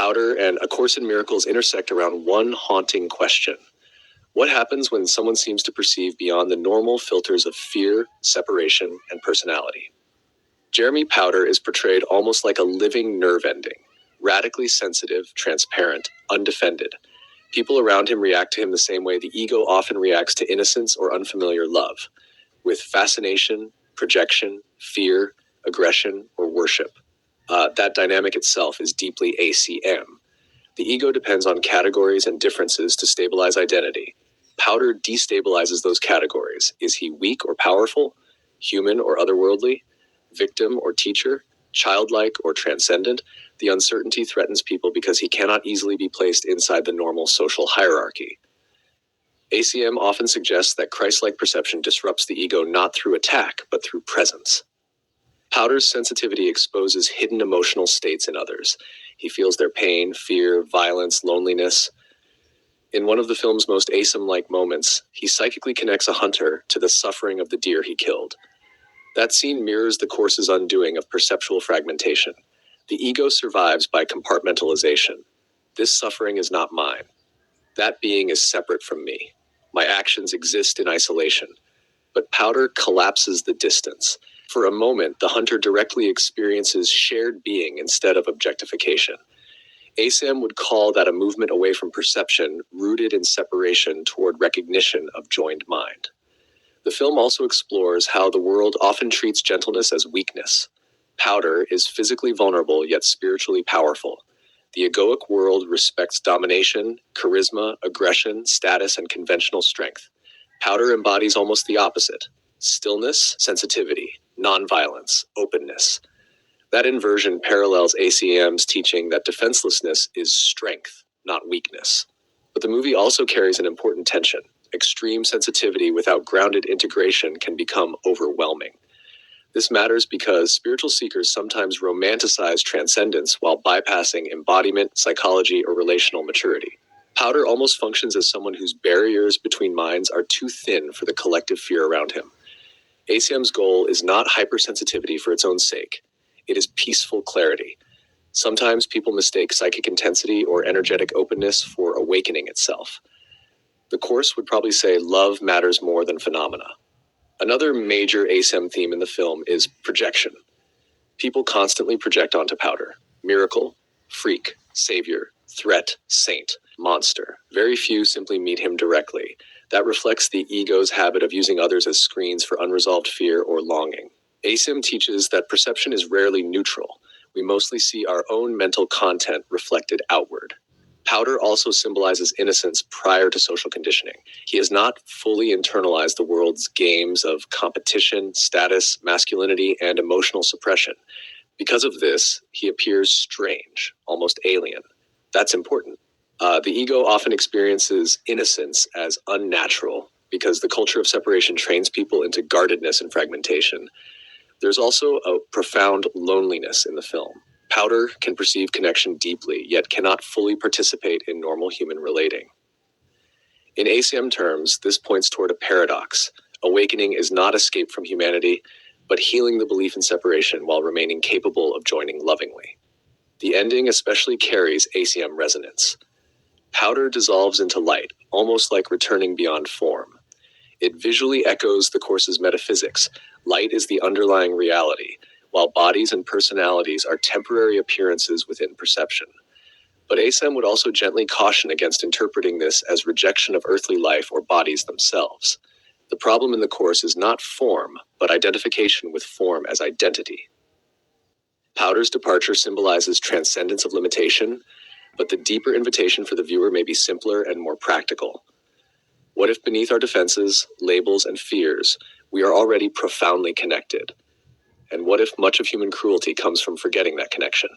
Powder and A Course in Miracles intersect around one haunting question. What happens when someone seems to perceive beyond the normal filters of fear, separation, and personality? Jeremy Powder is portrayed almost like a living nerve ending, radically sensitive, transparent, undefended. People around him react to him the same way the ego often reacts to innocence or unfamiliar love, with fascination, projection, fear, aggression, or worship. That dynamic itself is deeply ACM. The ego depends on categories and differences to stabilize identity. Powder destabilizes those categories. Is he weak or powerful? Human or otherworldly? Victim or teacher? Childlike or transcendent? The uncertainty threatens people because he cannot easily be placed inside the normal social hierarchy. ACM often suggests that Christ-like perception disrupts the ego not through attack, but through presence. Powder's sensitivity exposes hidden emotional states in others. He feels their pain, fear, violence, loneliness. In one of the film's most ACIM-like moments, he psychically connects a hunter to the suffering of the deer he killed. That scene mirrors the Course's undoing of perceptual fragmentation. The ego survives by compartmentalization. This suffering is not mine. That being is separate from me. My actions exist in isolation. But Powder collapses the distance. For a moment, the hunter directly experiences shared being instead of objectification. ACIM would call that a movement away from perception, rooted in separation toward recognition of joined mind. The film also explores how the world often treats gentleness as weakness. Powder is physically vulnerable yet spiritually powerful. The egoic world respects domination, charisma, aggression, status, and conventional strength. Powder embodies almost the opposite: stillness, sensitivity, nonviolence, openness. That inversion parallels ACM's teaching that defenselessness is strength, not weakness. But the movie also carries an important tension. Extreme sensitivity without grounded integration can become overwhelming. This matters because spiritual seekers sometimes romanticize transcendence while bypassing embodiment, psychology, or relational maturity. Powder almost functions as someone whose barriers between minds are too thin for the collective fear around him. ACM's goal is not hypersensitivity for its own sake. It is peaceful clarity. Sometimes people mistake psychic intensity or energetic openness for awakening itself. The Course would probably say love matters more than phenomena. Another major ACIM theme in the film is projection. People constantly project onto Powder. Miracle, freak, savior, threat, saint, monster. Very few simply meet him directly. That reflects the ego's habit of using others as screens for unresolved fear or longing. ACIM teaches that perception is rarely neutral. We mostly see our own mental content reflected outward. Powder also symbolizes innocence prior to social conditioning. He has not fully internalized the world's games of competition, status, masculinity, and emotional suppression. Because of this, he appears strange, almost alien. That's important. The ego often experiences innocence as unnatural because the culture of separation trains people into guardedness and fragmentation. There's also a profound loneliness in the film. Powder can perceive connection deeply, yet cannot fully participate in normal human relating. In ACM terms, this points toward a paradox. Awakening is not escape from humanity, but healing the belief in separation while remaining capable of joining lovingly. The ending especially carries ACM resonance. Powder dissolves into light, almost like returning beyond form. It visually echoes the Course's metaphysics. Light is the underlying reality, while bodies and personalities are temporary appearances within perception. But ACIM would also gently caution against interpreting this as rejection of earthly life or bodies themselves. The problem in the Course is not form, but identification with form as identity. Powder's departure symbolizes transcendence of limitation, but the deeper invitation for the viewer may be simpler and more practical. What if beneath our defenses, labels, and fears, we are already profoundly connected? And what if much of human cruelty comes from forgetting that connection?